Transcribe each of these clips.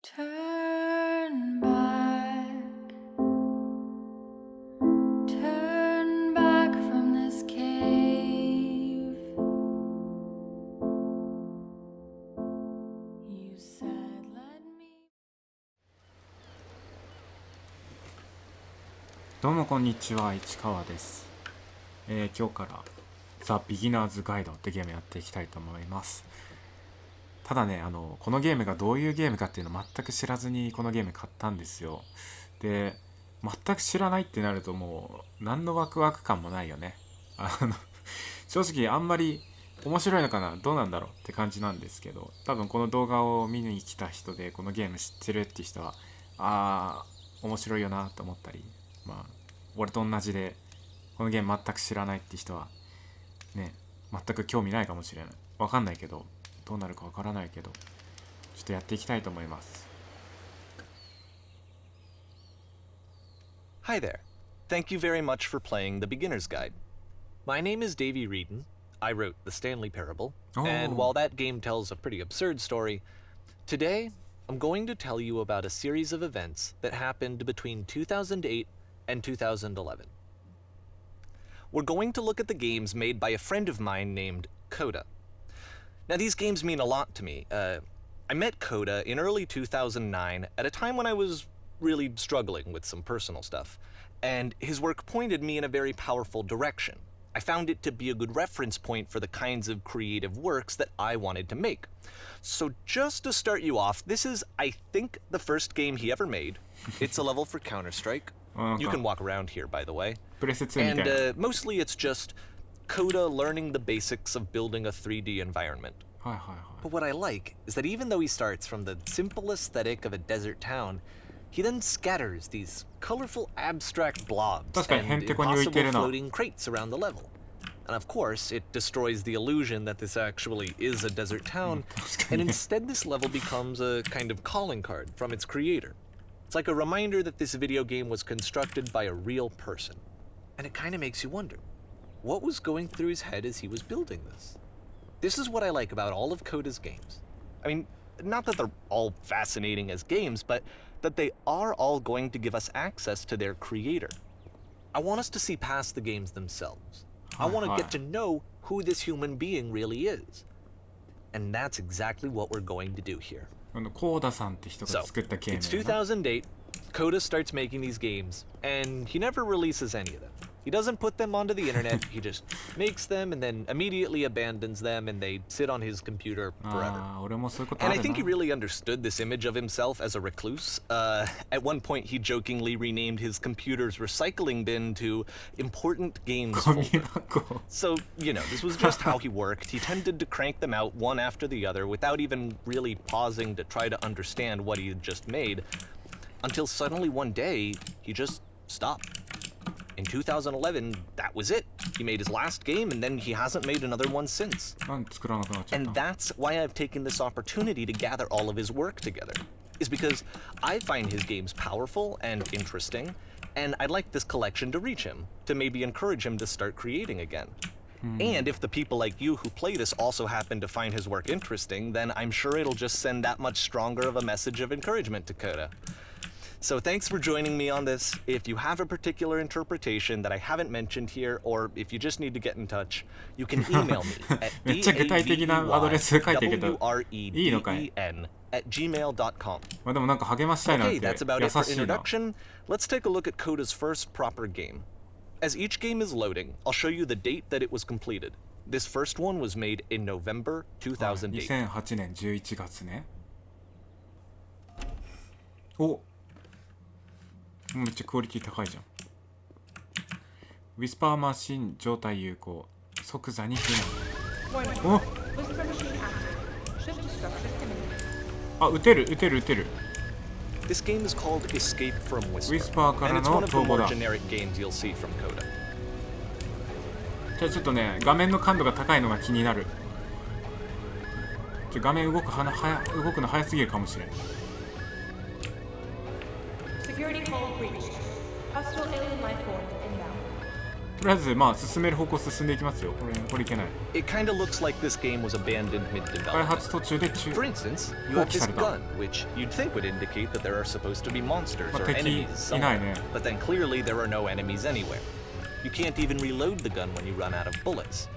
Turn back, turn back from this cave. You said let me. どうもこんにちは、市川です。今日からザ・ビギナーズ・ガイドってゲームやっていきたいと思います。ただね、このゲームがどういうゲームかっていうのを全く知らずにこのゲーム買ったんですよ。で、全く知らないってなるともう何のワクワク感もないよね。正直あんまり面白いのかな、どうなんだろうって感じなんですけど、多分この動画を見に来た人でこのゲーム知ってるっていう人は面白いよなと思ったり、俺と同じでこのゲーム全く知らないって人はね、全く興味ないかもしれない。わかんないけど、どうなるかわからないけど、ちょっとやっていきたいと思います。Hi there. Thank you very much for playing the Beginner's Guide. My name is Davey Reedon. I wrote The Stanley Parable, and while that game tells a pretty absurd story, today I'm going to tell you about a series of events that happened between 2008 and 2011. We're going to look at the games made by a friend of mine named Coda. Now, these games mean a lot to me. I met Coda in early 2009 at a time when I was really struggling with some personal stuff, and his work pointed me in a very powerful direction. I found it to be a good reference point for the kinds of creative works that I wanted to make. So just to start you off, this is, I think, the first game he ever made. It's a level for Counter-Strike. You can walk around here, by the way. And mostly it's just Coda learning the basics of building a 3D environment. But what I like is that even though he starts from the simple aesthetic of a desert town, he then scatters these colorful abstract blobs and impossible floating crates around the level. And of course, it destroys the illusion that this actually is a desert town, and instead this level becomes a kind of calling card from its creator. It's like a reminder that this video game was constructed by a real person. And it kind of makes you wonder, what was going through his head as he was building this? This is what I like about all of Coda's games. I mean, not that they're all fascinating as games, but that they are all going to give us access to their creator. I want us to see past the games themselves. I want to get to know who this human being really is. And that's exactly what we're going to do here. So, it's 2008. Coda starts making these games, and he never releases any of them. He doesn't put them onto the internet, he just makes them and then immediately abandons them, and they sit on his computer forever. And I think he really understood this image of himself as a recluse. At one point he jokingly renamed his computer's recycling bin to Important Games Folder. So, this was just how he worked. He tended to crank them out one after the other without even really pausing to try to understand what he had just made, until suddenly one day he just stopped. In 2011, that was it. He made his last game, and then he hasn't made another one since. And that's why I've taken this opportunity to gather all of his work together, is because I find his games powerful and interesting, and I'd like this collection to reach him, to maybe encourage him to start creating again. And if the people like you who play this also happen to find his work interesting, then I'm sure it'll just send that much stronger of a message of encouragement to Coda. So thanks for joining me on this. If you have a particular interpretation that I haven't mentioned here, or if you just need to get in touch, you can email me at daveyWreden@gmail.com. Okay, that's about it for introduction. Let's take a look at Coda's first proper game. As each game is loading, I'll show you the date that it was completed. This first one was made in November 2008. 2008年11月ね。お、めっちゃクオリティ高いじゃん。ウィスパーマシン状態有効。即座に避難。お、撃てる。This game is called Escape from Whisper, Whisper からの逃亡だ。じゃあちょっとね、画面の感度が高いのが気になる。画面動くの早すぎるかもしれん。Security call breached. Hostile alien life forms inbound. とりあえずまあ進める方向進んでいきますよ。これいけない。 It kinda looks like this game was abandoned 開 mid-development. 発途中で For instance, you have this gun, which you'd think would indicate that there are supposed to be monsters or 敵 enemies いない somewhere. ね。 But then clearly there are no enemies anywhere. You can't even reload the gun when you run out of bullets.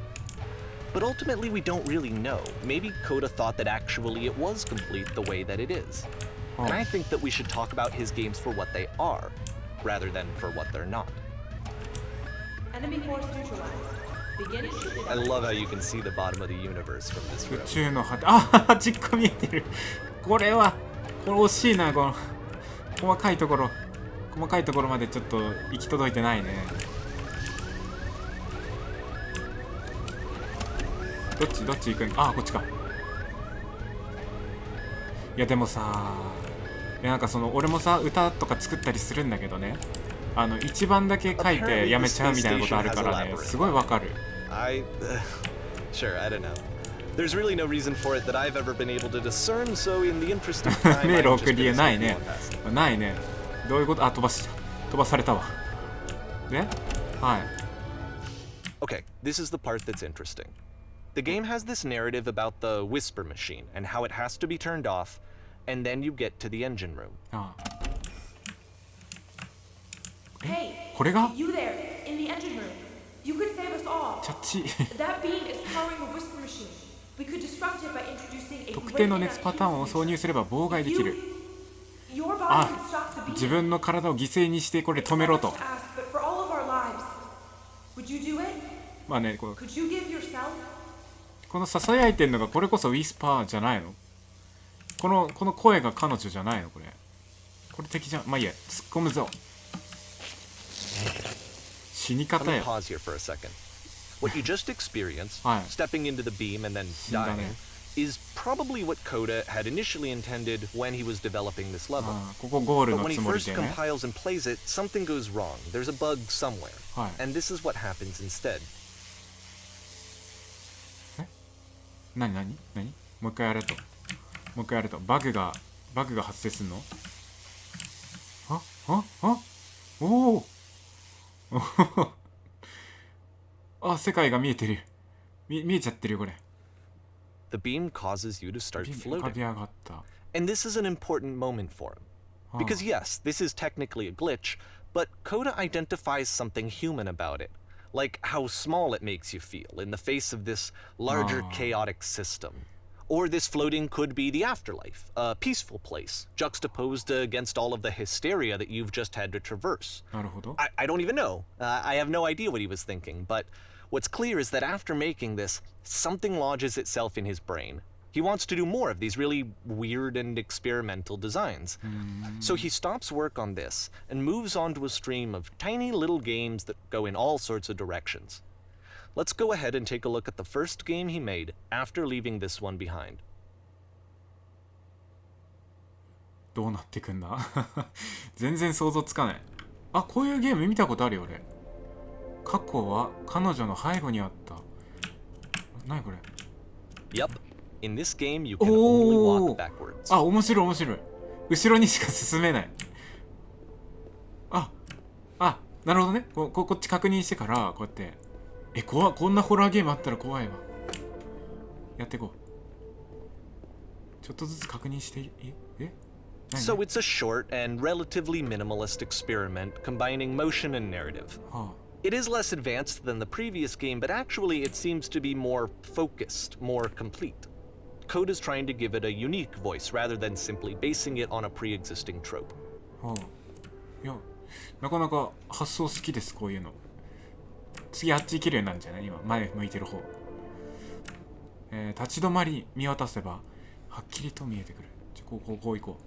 But ultimately we don't really know. Maybe Coda thought that actually it was complete the way that it is. And I think that we should talk about his games for what they are, rather than for what they're not. Enemy force neutralized. Begin shooting. I love how you can see the bottom of the universe from this 宇 room. 宙の果て、あっちっこ見えてる。これ惜しいな。この細かいところまでちょっと行き届いてないね。どっち行くん？あ、こっちか。いやでもさ、なんかその俺もさ歌とか作ったりするんだけどね、一番だけ書いてやめちゃうみたいなことあるからね、すごいわかる。Sure, I don't know. There's really no reason for it that I've ever been able to discern, so in the interest of time, 迷 I'm 路 just 送り gonna ない skip ね on past it. ないね。どういうこと？あ、飛ばされたわ。で、はい。 Okay, this is the part that's interesting. The game has this narrative about the whisper machine and how it has to be turned off, and then you get to the engine room. ああ、 Hey, これが you there in the engine room. You could save us all. チャッチ That beam is powering the whisper machine. We could disrupt it by introducing a 特定の熱パターンを挿入すれば妨害できる。 Your body あ could stop the beam. 自分の体を犠牲にしてこれ止めろと。 It's so much to ask, but for all of our lives, would you do it? まあね、こ Could you give yourself? のささやいてんのがこれこそウィスパーじゃないの？この声が彼女じゃないの？これ敵じゃん。まあいいや、突っ込むぞ。死に Let 方 me や。 pause here for a second. What you just experienced, Aye. stepping into the beam and then 死んだ dying, ね。 is probably what Coda had initially intended when he was developing this level. ああ、ここゴール But の when he つもり first でね。 compiles and plays it, something goes wrong. There's a bug somewhere. Aye. And this is what happens instead. 何もう一回やれと。バグが発生するの？おおあ、世界が見えてる。見えちゃってるよこれ。 The beam causes you to start 浮か floating. び上がった。 And this is an important moment for him. Because yes, this is technically a glitch, but Coda identifies something human about it. Like how small it makes you feel in the face of this larger chaotic system. Or this floating could be the afterlife, a peaceful place, juxtaposed against all of the hysteria that you've just had to traverse. なるほど。 I don't even know. I have no idea what he was thinking, but what's clear is that after making this, something lodges itself in his brain. He wants to do more of these really weird and experimental designs. So he stops work on this and moves on to a stream of tiny little games that go in all sorts of directions. Let's go ahead and take a look at the first game he made after leaving this one behind. どうなってくんだ全然想像つかない。あ、こういうゲーム見たことあるよ俺。過去は彼女の背後にあった。何これ？ Yep. In this game, you can only walk backwards. あ、面白い。後ろにしか進めない。なるほどね。こっち確認してからこうやって。こんなホラーゲームあったら怖いわ。やっていこう。ちょっとずつ確認していい？何？ So it's a short and relatively minimalist experiment combining motion and narrative. は It is less advanced than the previous game, but actually it seems to be more focused, more complete. Code is trying to give it a unique voice rather than simply basing it on a pre-existing trope. あ。いや、なかなか発想好きですこういうの。次あっち行けるようになるんじゃない？今前向いてる方。立ち止まり見渡せばはっきりと見えてくる。こう行こ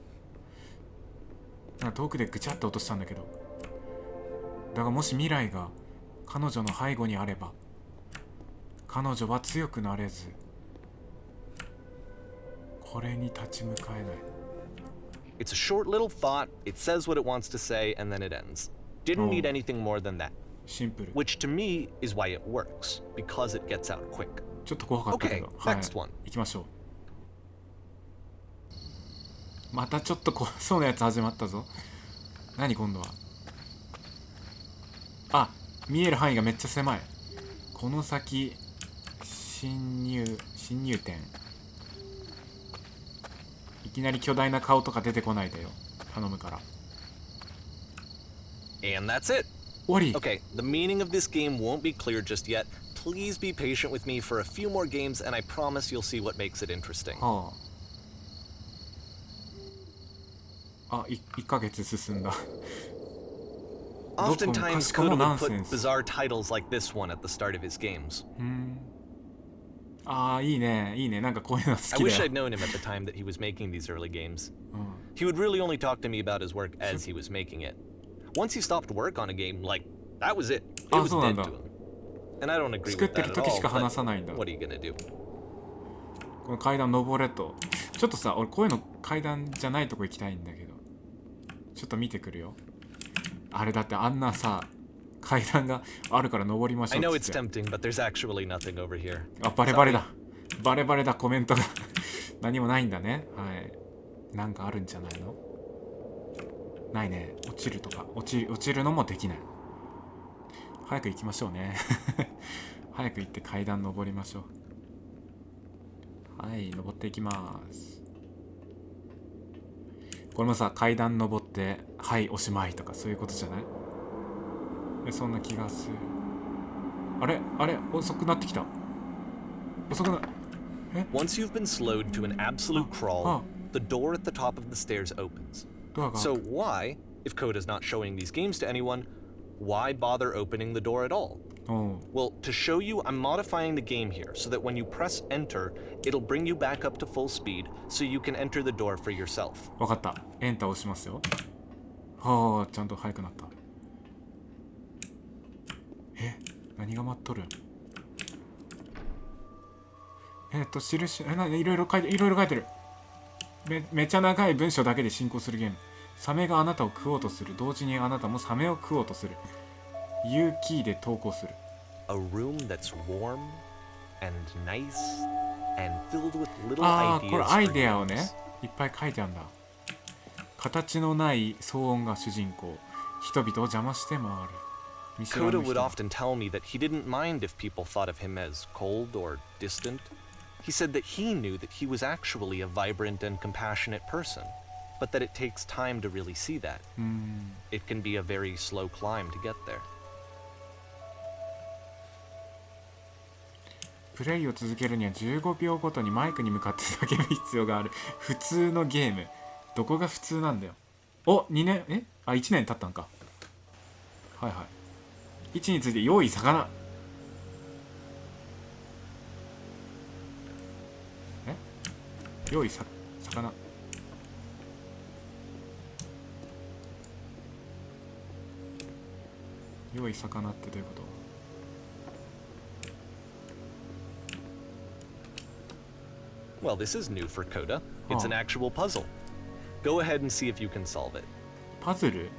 う。なんか遠くでぐちゃっと落としたんだけど。だがもし未来が彼女の背後にあれば、彼女は強くなれず、これに立ち向かえない。 It's a short little thought, it says what it wants to say, and then it ends. Didn't need anything more than that. シンプル。 Which to me is why it works, because it gets out quick. ちょっと怖かったけど。 Okay, next one. 行きましょう。またちょっと怖そうなやつ始まったぞ。何今度は。見える範囲がめっちゃ狭い。この先侵入点。いきなり巨大な顔とか出てこないでよ、頼むから。 And that's it. 終わり。 Okay, the meaning of this game won't be clear just yet. Please be patient with me for a few more games, and I promise you'll see what makes it interesting. はあ、1ヶ月進んだ。 Oftentimes, Coda would put bizarre titles like this one at the start of his games. ああ、いいねいいね、なんかこういうの好 I きだ wish よ。 I'd known him at the time that he was making these early games. He would really only talk to me about his work as he was making it. Once he stopped work on a game, like, that was it. It was dead to him. And I don't agree with that at all, but what are you gonna do? この階段登れと。ちょっとさ、俺こういうの階段じゃないとこ行きたいんだけど、ちょっと見てくるよ。あれだってあんなさ階段があるから登りましょうって。 I know it's tempting, but there's actually nothing over here. あ、バレバレだバレバレだ、コメントが何もないんだね。はい、なんかあるんじゃないの。ないね。落ちるとか落ちるのもできない。早く行きましょうね早く行って階段登りましょう。はい、登っていきます。これもさ、階段登ってはいおしまいとかそういうことじゃない？そんな気がする。あれ遅くなってきた。遅くな。え？ Once you've been slowed to an absolute crawl, the door at the top of the stairs opens. So why, if Coda's not showing these games to anyone, why bother opening the door at all? Well, to show you, I'm modifying the game here so that when you press enter, it'll bring you back up to full speed so you can enter the door for yourself. わかった。エンター押しますよ。はあ、ちゃんと速くなった。何が待っとるん？印、いろいろ書いてる。めちゃ長い文章だけで進行するゲーム。サメがあなたを食おうとする。同時にあなたもサメを食おうとする。U キーで投稿する。A room that's warm and nice and filled with little ああ、これ ideas アイ for デアをね、 games. いっぱい書いてあるんだ。形のない騒音が主人公。人々を邪魔して回る。見知らぬ Coda 人 would often tell me that he didn't mind if people thought of him as cold or distant. He said that he knew that he was actually a vibrant and compassionate person, but that it takes time to really see that. It can be a very slow climb to get there. プレイを続けるには15秒ごとにマイクに向かって叫ぶ必要がある。普通のゲーム。どこが普通なんだよ。お、2年1年経ったんか。はいはい。位置について用意魚。用意魚。用意魚ってどういうこと？ Well, this is new for Coda. It's an actual puzzle. Go ahead and see if you can solve it. パズル？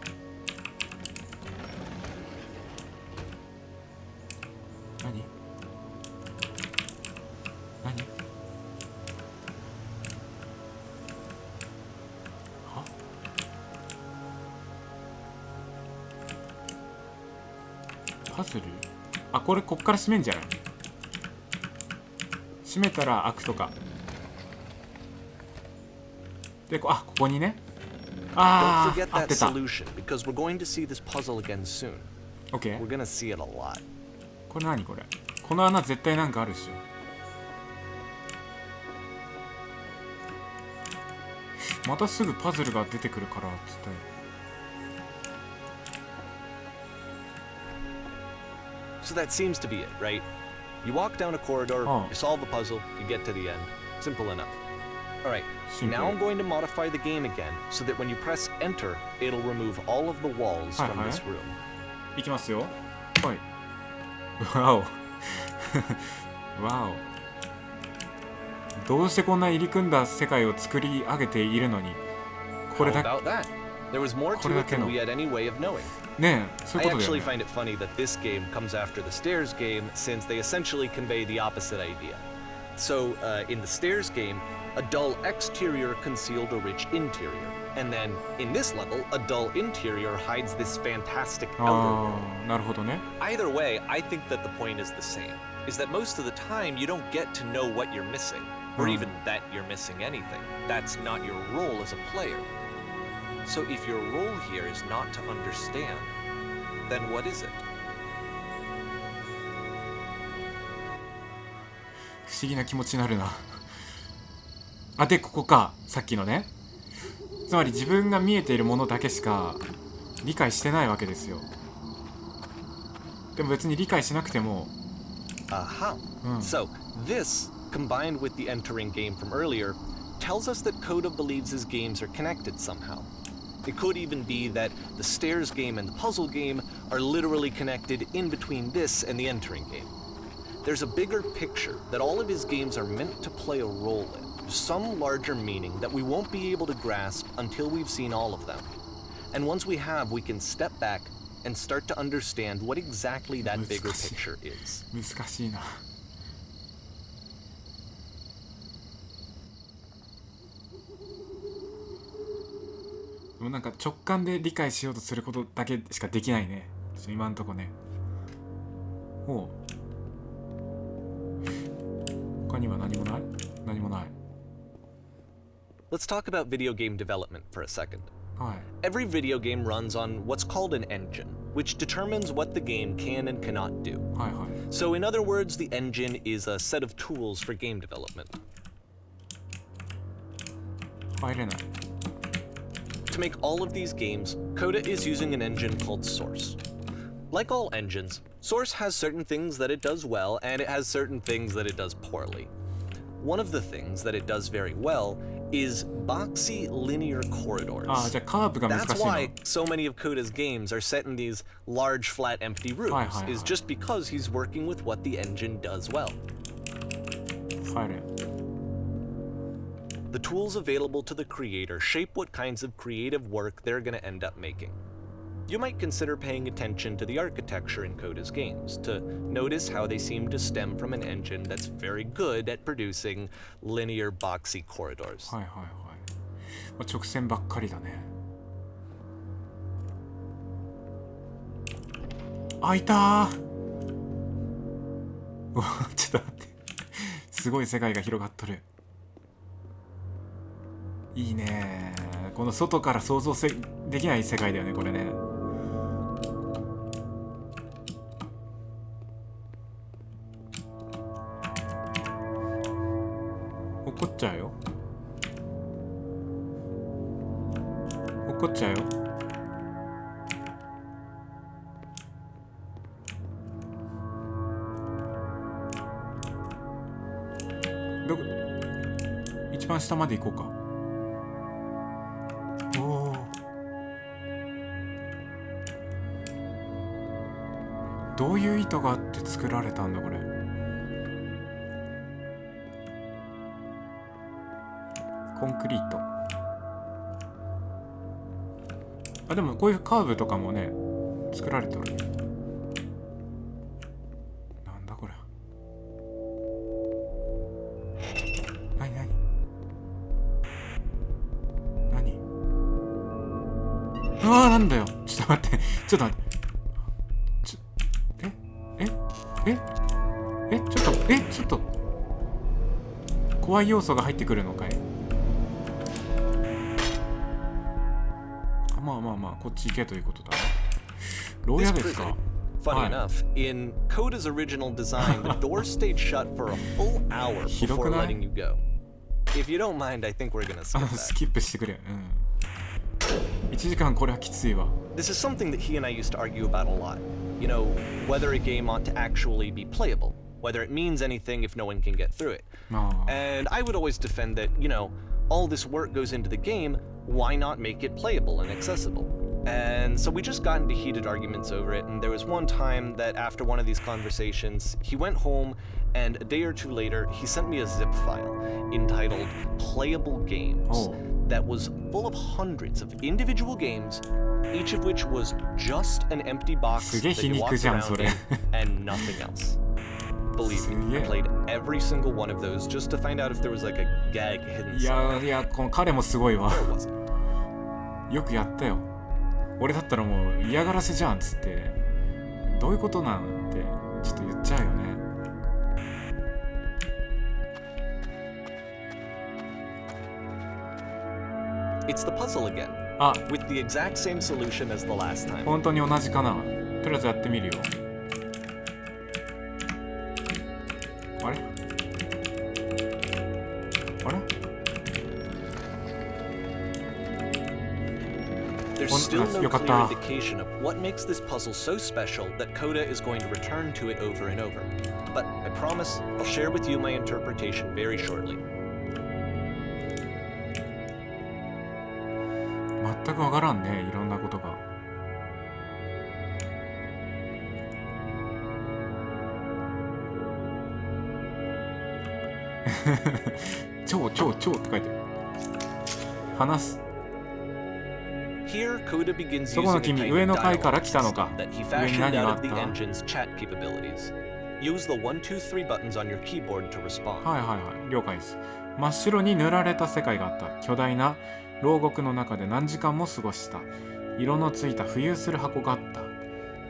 何？は？パズル？あ、こっから閉めんじゃない？閉めたら開くとか。で、ここにね。Don't forget 合っ that てた。 solution because we're going to see this puzzle again soon. OK。 We're gonna see it a lot. これ何これ？この穴絶対なんかあるっしょ。またすぐパズルが出てくるからっつって。So that seems to be it, right? You walk down a corridor, you solve the puzzle, you get to the end. Simple enough. Alright, now I'm going to modify the game again so that when you press enter, it'll remove all of the walls from this room. いきますよ。はい。わお。わお。どうしてこんな入り組んだ世界を作り上げているのに、これ How だ about that? There was more to it than we had any way of knowing. ねえ、そうい I うことだ actually よね。 find it funny that this game comes after the Stairs game since they essentially convey the opposite idea. So, in the Stairs game, a dull exterior concealed a rich interior. And then, in this level, a dull interior hides this fantastic あ outer. あ、なるほどね。 Either way, I think that the point is the same, is that most of the time you don't get to know what you're missing, or even that you're missing anything. That's not your role as a player. So if your role here is not to understand, then what is it? 不思議な気持ちになるな。あ、で、ここか。さっきのね。つまり自分が見えているものだけしか理解してないわけですよ。でも別に理解しなくても。Aha. So, this, combined with the entering game from earlier, tells us that Coda believes his games are connected somehow. It could even be that the stairs game and the puzzle game are literally connected in between this and the entering game. There's a bigger picture that all of his games are meant to play a role in, some larger meaning that we won't be able to grasp until we've seen all of them. And once we have, we can step back and start to understand what exactly that bigger picture is. 難しいな。でもなんか直感で理解しようとすることだけしかできないね。今んとこね。おう。他には何もない？何もない。Let's talk about video game development for a second. はい。 Every video game runs on what's called an engine, which determines what the game can and cannot do. はいはい。 So in other words, the engine is a set of tools for game development. 入れない。 To make all of these games, Coda is using an engine called Source. Like all engines, Source has certain things that it does well, and it has certain things that it does poorly. One of the things that it does very well is boxy linear corridors. ああ、じゃあカーブが難しい That's の。 why so many of Coda's games are set in these large, flat, empty rooms, はいはいはい。 is just because he's working with what the engine does well. 入れ。 The tools available to the creator shape what kinds of creative work they're going to end up making. You might consider paying attention to the architecture in Coda's games to notice how they seem to stem from an engine that's very good at producing linear, boxy corridors. はいはいはい。まあ、直線ばっかりだね。あ、いたー。うわ、ちょっと待って。すごい世界が広がっとる。いいね。この外から想像できない世界だよね、これね。怒っちゃうよ。怒っちゃうよ。どこ？一番下まで行こうか。おお。どういう意図があって作られたんだこれ。コンクリート。あ、でもこういうカーブとかもね作られてる。なんだこれ。なになになに。うわー、なんだよ。ちょっと待って、ちょっと待って。ちょっと怖い要素が入ってくるのかい。まあまあまあ、こっち行けということだね。牢屋ですか。 Funny enough, in Coda's original design, the door stayed shut for a full hour before letting you go. If you don't mind, I think we're gonna skip ス that. キップしてくれ。1時間これはきついわ。 This is something that he and I used to argue about a lot. You know, whether a game ought to actually be playable, whether it means anything if no one can get through it. ああ。 And I would always defend that, you know, all this work goes into the game, why not make it playable and accessible? And so we just got into heated arguments over it, and there was one time that after one of these conversations, he went home, and a day or two later, he sent me a zip file entitled Playable Games Oh. that was full of hundreds of individual games, each of which was just an empty box すげえ that 皮 you 肉 walked じゃん around それ。 in and nothing else. Believe me, I played every single one of those just to find out if there was like a gag hidden いや somewhere. いや、この彼もすごいわ。 There wasn't. よくやったよ。俺だったらもう嫌がらせじゃんっつって、どういうことなんってちょっと言っちゃうよね。It's the puzzle again, あ、 with the exact same solution as the last time. 本当に同じかな。とりあえずやってみるよ。あれあれ There's still no よかっ clear た。 indication of what makes this puzzle so special that Coda is going to return to it over and over. But I promise I'll share with you my interpretation very shortly. 全くわからんね、いろんなことが。超って書いてる。話す。 Here, Coda begins そ using この a 君、 kind 上 of の階から dialogue 来たのか。 system that he 上に fashioned 何が out あ of っ the た？ engine's chat capabilities. Use the 1, 2, 3 buttons on your keyboard to respond. はいはいはい、了解です。真っ白に塗られた世界があった。巨大な牢獄の中で何時間も過ごした。色のついた浮遊する箱があった。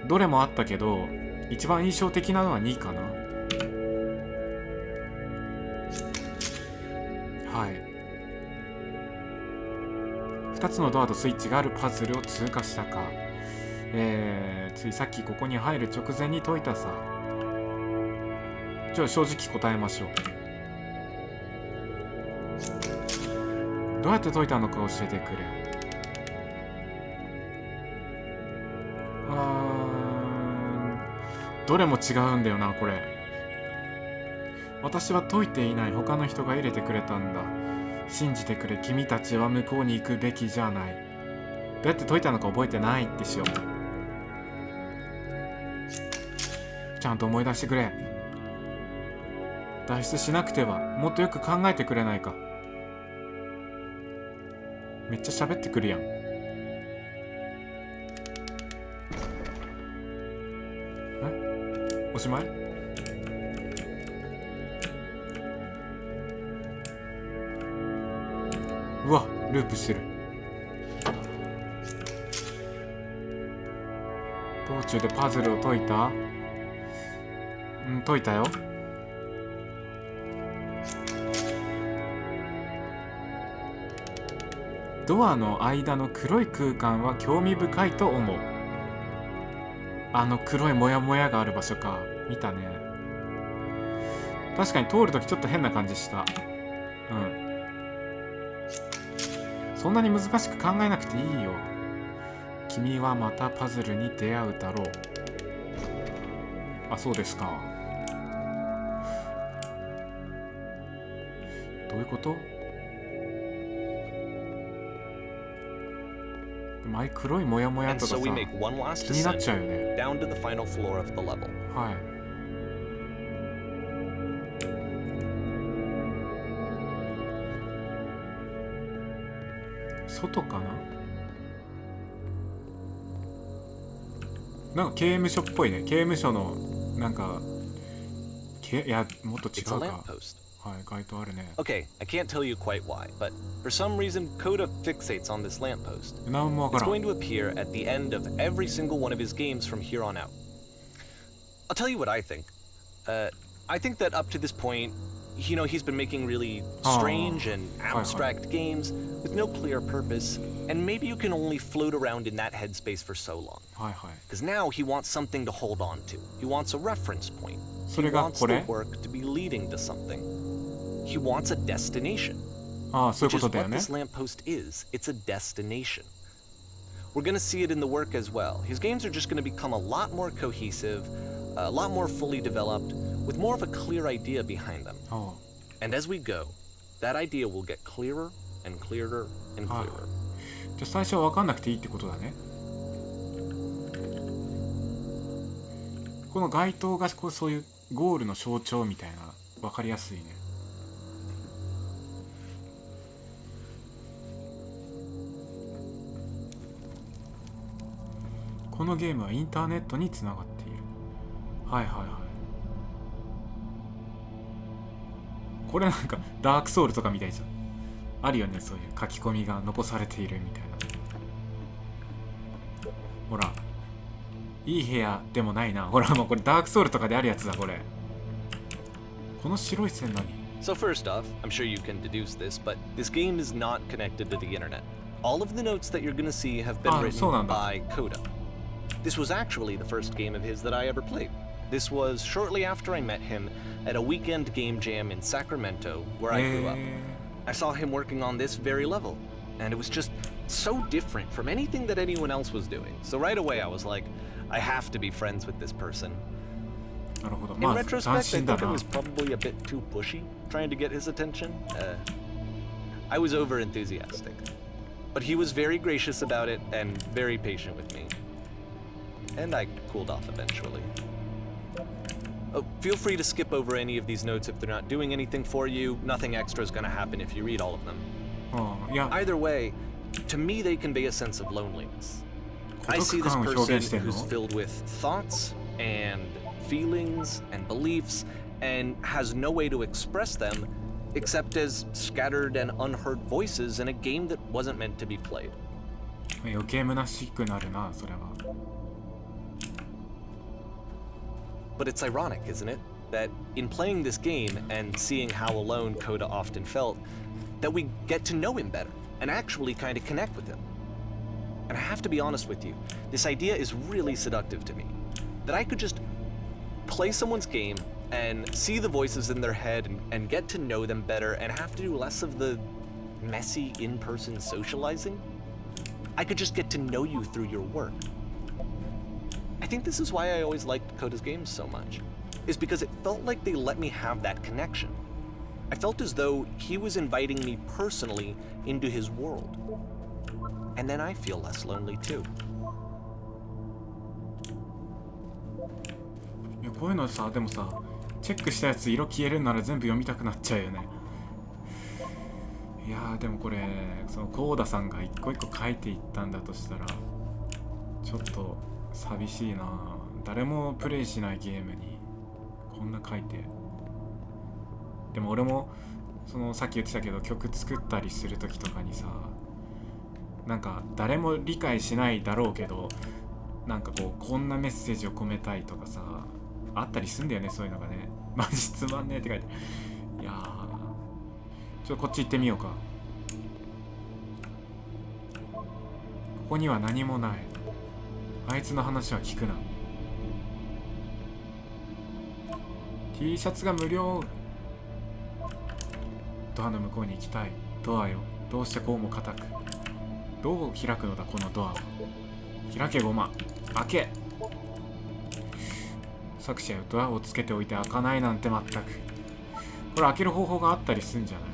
どれもあったけど、一番印象的なのは2かな。はい。2つのドアとスイッチがあるパズルを通過したか。ついさっきここに入る直前に解いたさ。じゃあ正直答えましょう。どうやって解いたのか教えてくれ。どれも違うんだよなこれ。私は解いていない。他の人が入れてくれたんだ。信じてくれ。君たちは向こうに行くべきじゃない。どうやって解いたのか覚えてないってしよう。ちゃんと思い出してくれ。脱出しなくては。もっとよく考えてくれないか。めっちゃ喋ってくるやん。おしまい？うわ、ループしてる。途中でパズルを解いた？解いたよ。ドアの間の黒い空間は興味深いと思う。あの黒いモヤモヤがある場所か。見たね。確かに通るときちょっと変な感じした。そんなに難しく考えなくていいよ。君はまたパズルに出会うだろう。あ、そうですか。どういうこと？前黒いモヤモヤ And とか so さ、 we make one last 気になっ descent ちゃうよね。 down to the final floor of the level. はい。外かな？なんか刑務所っぽいね。刑務所のなんかいやもっと違 It's a うか。 lamppost. はい、街灯あるね。 Okay, I can't tell you quite why, but for some reason, Coda fixates on this lamppost. なんもわか It's らん。 going to appear at the end of every single one of his games from here on out. I'll tell you what I think. I think that up to this point, he's been making really strange and abstract games with no clear purpose, and maybe you can only float around in that headspace for so long. はいはい。 Because now he wants something to hold on to. He wants a reference point. そ He れが wants こ the れ？ work to be leading to something. He wants a destination. ああ、そういう Which こ is とだよ what ね。 this lamppost is. It's a destination. We're going to see it in the work as well. His games are just going to become a lot more cohesive, a lot more fully developed, with more of a clear idea behind them. あ And as we go, that idea will get clearer and clearer and あ、はい clearer. じゃあ最初は分かんなくていいってことだね。この街灯がそういうゴールの象徴みたいな、分かりやすいね。このゲームはインターネットにつながっている。はいはいはい。これなんかダークソウルとかみたいじゃん。あるよね、そういう書き込みが残されているみたいな。ほらいい部屋でもないな。ほらもうこれダークソウルとかであるやつだこれ。この白い線何？ So first off, I'm sure you can deduce this, but this game is not connected to the internet. All of the notes that you're gonna see have been written by Coda. This was actually the first game of his that I ever played. This was shortly after I met him at a weekend game jam in Sacramento, where I grew up. I saw him working on this very level, and it was just so different from anything that anyone else was doing. So right away I was like, I have to be friends with this person. なるほど。 In まあ retrospect, 斬 I 新だ think I な。 was probably a bit too pushy, trying to get his attention. I was over enthusiastic. But he was very gracious about it and very patient with me. And I cooled off eventually. Oh, feel free to skip over any of these notes if they're not doing anything for you. Nothing extra is going to happen if you read all of them. いや Either way, to me they convey a sense of loneliness. 孤 I 独 see this 感を表現して person んの？ who's filled with thoughts and feelings and beliefs and has no way to express them except as scattered and unheard voices in a game that wasn't meant to be played. 余計虚しくなるなそれは。 But it's ironic, isn't it? That in playing this game and seeing how alone Coda often felt, that we get to know him better and actually kind of connect with him. And I have to be honest with you, this idea is really seductive to me. That I could just play someone's game and see the voices in their head and get to know them better and have to do less of the messy in-person socializing. I could just get to know you through your work. I think this is why I always liked Coda's games so much, is because it felt like they let me have that connection. I felt as though he was inviting me personally into his world. And then I feel less lonely too. いやこういうのさでもさチェックしたやつ色消えるなら全部読みたくなっちゃうよね。いやーでもこれそのコーダさんが一個一個書いていったんだとしたらちょっと寂しいな。誰もプレイしないゲームにこんな書いて。でも俺もそのさっき言ってたけど曲作ったりする時とかにさなんか誰も理解しないだろうけどなんかこんなメッセージを込めたいとかさあったりすんだよね。そういうのがねマジつまんねえって書いて。いやーちょっとこっち行ってみようか。ここには何もない。あいつの話は聞くな。 T シャツが無料。ドアの向こうに行きたい。ドアよどうしてこうも固く。どう開くのだこのドアは。開けゴマ開け。作者よドアをつけておいて開かないなんて全く。これ開ける方法があったりするんじゃない？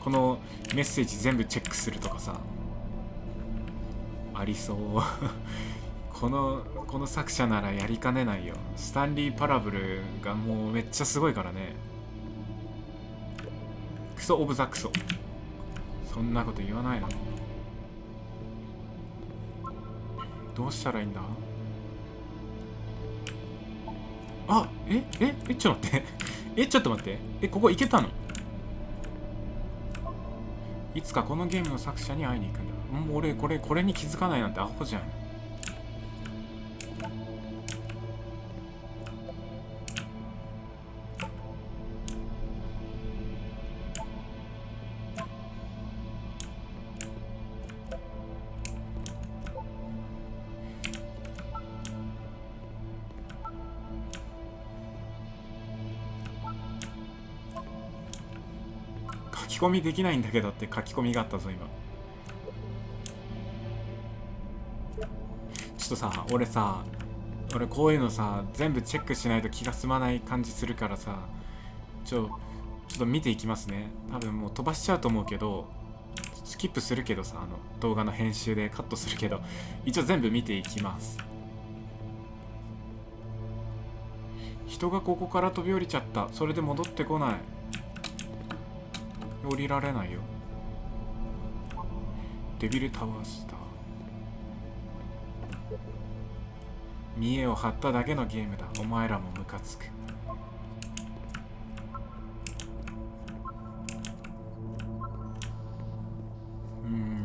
このメッセージ全部チェックするとかさありそうこの作者ならやりかねないよ。スタンリー・パラブルがもうめっちゃすごいからね。クソオブザクソ。そんなこと言わないの。どうしたらいいんだ。あちょっと待ってちょっと待ってここ行けたの？いつかこのゲームの作者に会いに行くんだ。俺これに気づかないなんてアホじゃん。書き込みできないんだけどって書き込みがあったぞ今。ちょっとさ俺こういうのさ全部チェックしないと気が済まない感じするからさちょっと見ていきますね。多分もう飛ばしちゃうと思うけどスキップするけどさ動画の編集でカットするけど一応全部見ていきます。人がここから飛び降りちゃった。それで戻ってこない。降りられないよ。デビルタワースター。見栄を張っただけのゲームだ。お前らもムカつく。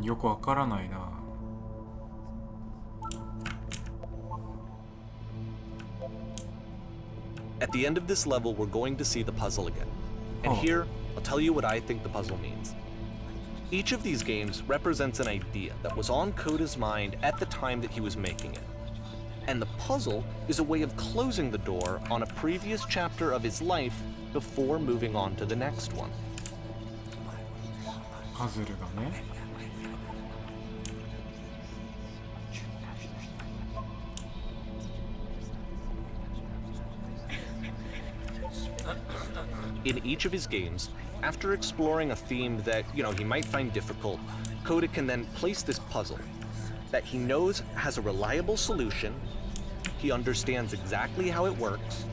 よくわからないな。At the end of this level, we're going to see the puzzle again. And here, I'll tell you what I think the puzzle means. Each of these games represents an idea that was on Koda's mind at the time that he was making it. And the puzzle is a way of closing the door on a previous chapter of his life before moving on to the next one. パズルがね。In each of his games, after exploring a theme that, he might find difficult, Koda can then place this puzzle that he knows has a reliable solution, he understands exactly how it works,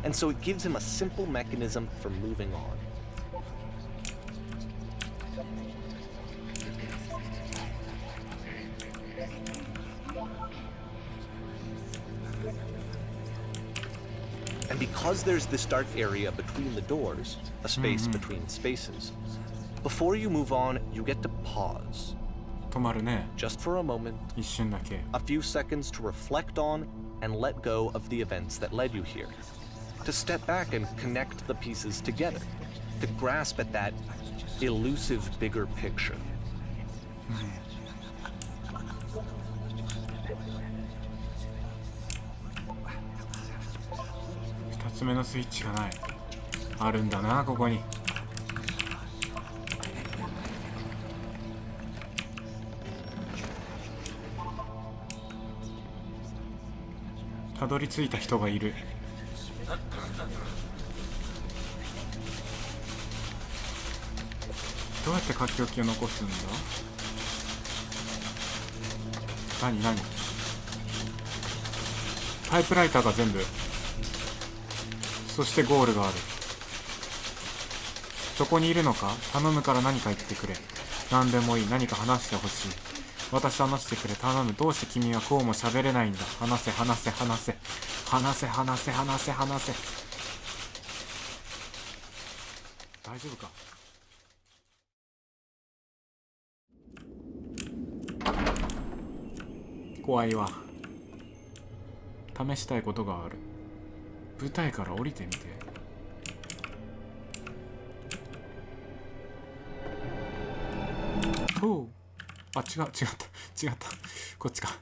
and so it gives him a simple mechanism for moving on. And because there's this dark area between the doors, a space between spaces, before you move on, you get to pause. 止まるね。 Just for a moment, 一瞬だけ。 a few seconds to reflect on and let go of the events that led you here. To step back and connect the pieces together. To grasp at that elusive bigger picture. 2つ目のスイッチがない。あるんだな、ここに。たどり着いた人がいる。どうやって書き置きを残すんだ？何タイプライターが全部。そしてゴールがある。そこにいるのか？頼むから何か言ってくれ。何でもいい。何か話してほしい。私と話してくれ。頼む。どうして君はこうも喋れないんだ。話せ。大丈夫か？怖いわ。試したいことがある。舞台から降りてみて。おう。あ、違った。こっちか。